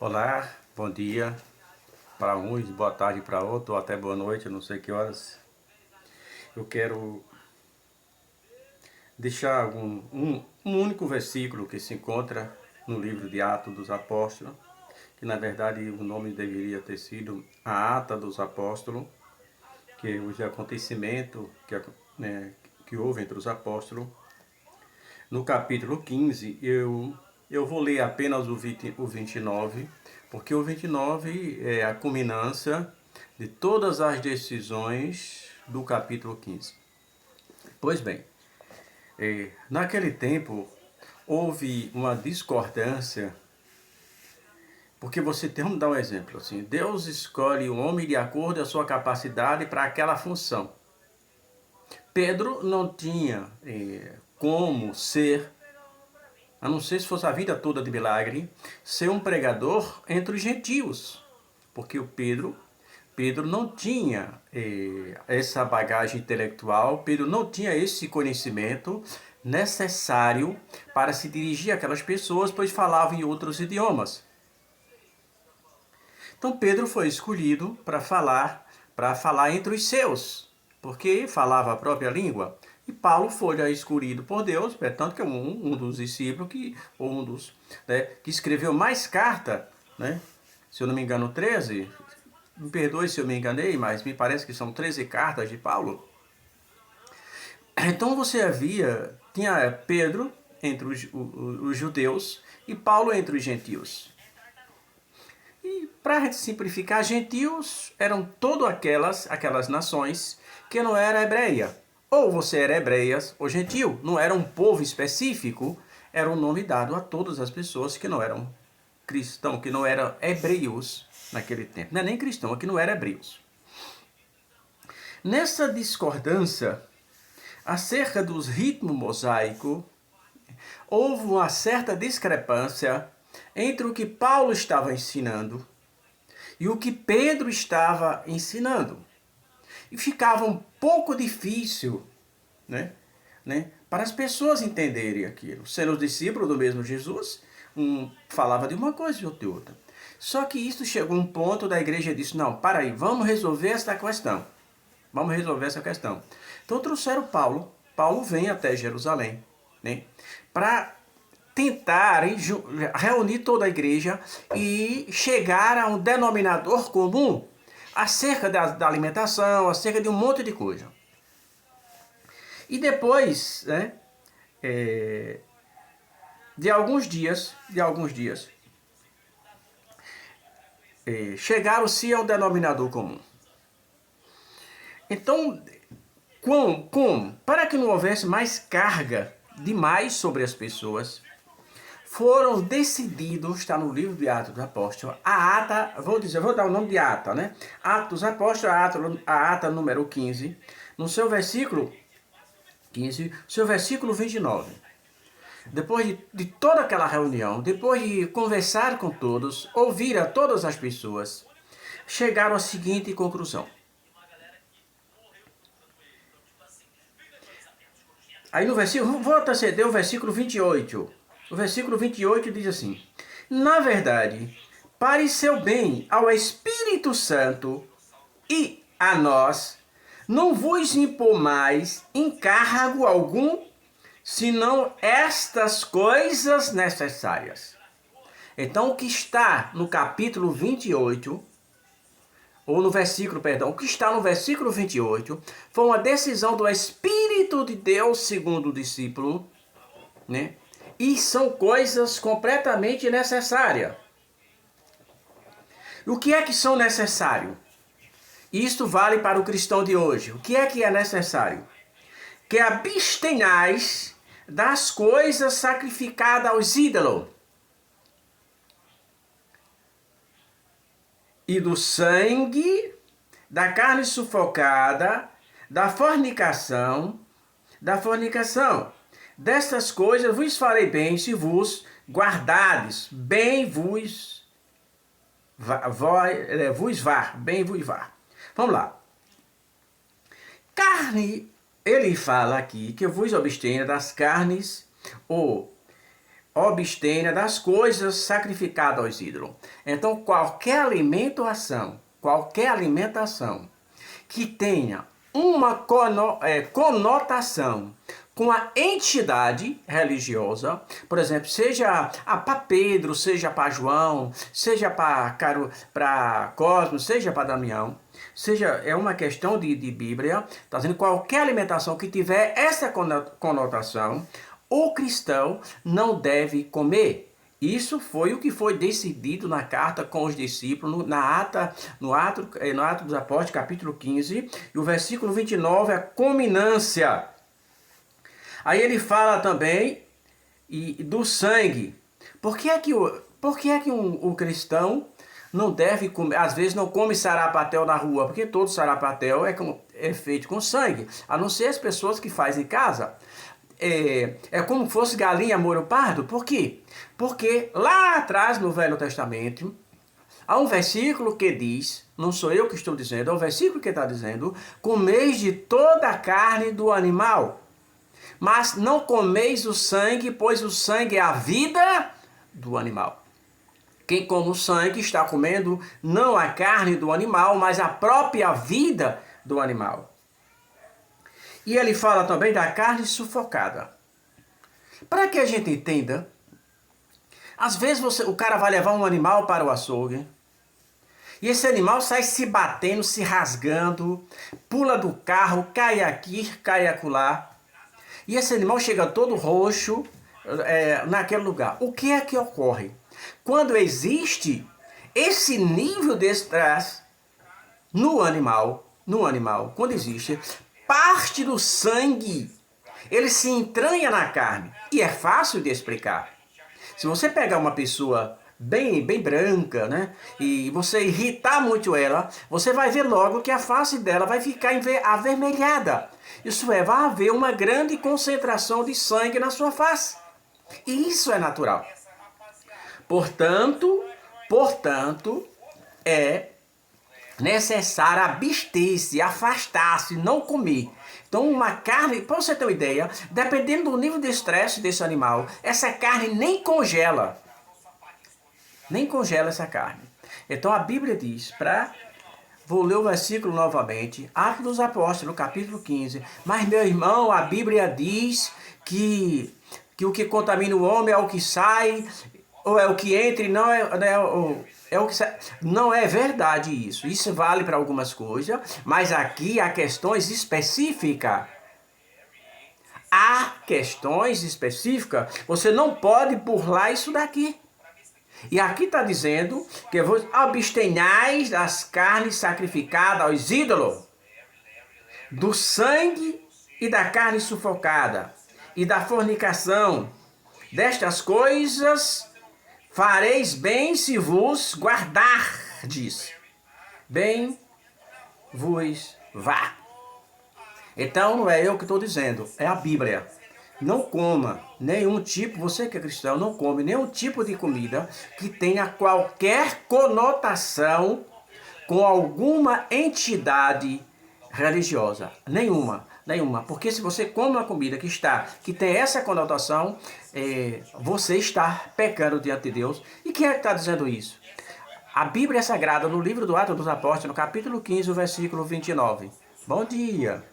Olá, bom dia para uns, boa tarde para outros, ou até boa noite, eu não sei que horas. Eu quero deixar um único versículo que se encontra no livro de Atos dos Apóstolos, que na verdade o nome deveria ter sido a Ata dos Apóstolos, que é os acontecimentos que houve entre os apóstolos. No capítulo 15, eu vou ler apenas o 29, porque o 29 é a culminância de todas as decisões do capítulo 15. Pois bem, naquele tempo houve uma discordância, porque vamos dar um exemplo assim, Deus escolhe o homem de acordo com a sua capacidade para aquela função. Pedro não tinha como ser, a não ser se fosse a vida toda de milagre, ser um pregador entre os gentios. Porque Pedro não tinha essa bagagem intelectual, Pedro não tinha esse conhecimento necessário para se dirigir àquelas pessoas, pois falava em outros idiomas. Então Pedro foi escolhido para falar entre os seus, porque falava a própria língua. E Paulo foi escolhido por Deus, tanto que é um dos discípulos que escreveu mais carta, né? Se eu não me engano, 13. Me perdoe se eu me enganei, mas me parece que são 13 cartas de Paulo. Então tinha Pedro entre os judeus e Paulo entre os gentios. E para a gente simplificar, gentios eram todas aquelas nações que não era hebreia. Ou você era hebreias ou gentio. Não era um povo específico, era um nome dado a todas as pessoas que não eram cristãos, que não eram hebreus naquele tempo. Não é nem cristão, é que não eram hebreus. Nessa discordância acerca dos ritmos mosaicos, houve uma certa discrepância entre o que Paulo estava ensinando e o que Pedro estava ensinando. E ficava um pouco difícil, né, para as pessoas entenderem aquilo. Sendo os discípulos do mesmo Jesus, um falava de uma coisa e outro de outra. Só que isso chegou a um ponto da igreja disse, não, para aí, vamos resolver essa questão. Vamos resolver essa questão. Então trouxeram Paulo. Paulo vem até Jerusalém, né, para tentar reunir toda a igreja e chegar a um denominador comum acerca da alimentação, acerca de um monte de coisa. E depois, né, de alguns dias, chegaram-se ao denominador comum. Então, como? Para que não houvesse mais carga demais sobre as pessoas, foram decididos, está no livro de Atos dos Apóstolos, a ata, vou dar o nome de ata, né? Atos dos Apóstolos, a ata número 15, no seu versículo 15, seu versículo 29. Depois de toda aquela reunião, depois de conversar com todos, ouvir a todas as pessoas, chegaram à seguinte conclusão. Aí no versículo, vou anteceder o versículo 28. O versículo 28 diz assim: na verdade, pareceu bem ao Espírito Santo e a nós não vos impor mais encargo algum, senão estas coisas necessárias. Então, o que está no capítulo 28, ou no versículo, perdão, o que está no versículo 28, foi uma decisão do Espírito de Deus, segundo o discípulo, né? E são coisas completamente necessárias. O que é que são necessários? Isto vale para o cristão de hoje. O que é necessário? Que abstenhais das coisas sacrificadas aos ídolos e do sangue, da carne sufocada, da fornicação. Destas coisas vos farei bem se vos guardardes, bem vos var. Vamos lá. Carne, ele fala aqui que vos abstenha das carnes ou obstenha das coisas sacrificadas aos ídolos. Então, qualquer alimentação que tenha uma conotação com a entidade religiosa, por exemplo, seja para Pedro, seja para João, seja para Cosmo, seja para Damião, é uma questão de Bíblia, está dizendo qualquer alimentação que tiver essa conotação, o cristão não deve comer. Isso foi o que foi decidido na carta com os discípulos, no ato dos Apóstolos, capítulo 15, e o versículo 29, a cominância. Aí ele fala também do sangue. Por que é que um cristão não deve comer, às vezes não come sarapatel na rua? Porque todo sarapatel é feito com sangue, a não ser as pessoas que fazem em casa. É como fosse galinha molho pardo. Por quê? Porque lá atrás no Velho Testamento há um versículo que diz, não sou eu que estou dizendo, é um versículo que está dizendo: comeis de toda a carne do animal, mas não comeis o sangue, pois o sangue é a vida do animal. Quem come o sangue está comendo não a carne do animal, mas a própria vida do animal. E ele fala também da carne sufocada. Para que a gente entenda, às vezes o cara vai levar um animal para o açougue, e esse animal sai se batendo, se rasgando, pula do carro, cai aqui, cai acolá, e esse animal chega todo roxo naquele lugar. O que é que ocorre? Quando existe esse nível de estresse no animal, quando existe, parte do sangue, ele se entranha na carne. E é fácil de explicar. Se você pegar uma pessoa bem branca, né, e você irritar muito ela, você vai ver logo que a face dela vai ficar avermelhada. Isso vai haver uma grande concentração de sangue na sua face. E isso é natural. Portanto, é necessário abster-se, afastar-se, não comer. Então uma carne, para você ter uma ideia, dependendo do nível de estresse desse animal, essa carne nem congela. Nem congela essa carne. Então a Bíblia diz, vou ler o versículo novamente, Atos dos Apóstolos, capítulo 15. Mas meu irmão, a Bíblia diz que o que contamina o homem é o que sai, ou é o que entra, e não é o que sai. Não é verdade isso. Isso vale para algumas coisas, mas aqui há questões específicas. Você não pode burlar isso daqui. E aqui está dizendo que vos abstenhais das carnes sacrificadas aos ídolos, do sangue e da carne sufocada, e da fornicação. Destas coisas fareis bem se vos guardardes. Bem vos vá. Então não é eu que estou dizendo, é a Bíblia. Não coma nenhum tipo, você que é cristão, não come nenhum tipo de comida que tenha qualquer conotação com alguma entidade religiosa. Nenhuma. Porque se você come uma comida que tem essa conotação, você está pecando diante de Deus. E quem é que está dizendo isso? A Bíblia é Sagrada, no livro do Atos dos Apóstolos, no capítulo 15, o versículo 29. Bom dia!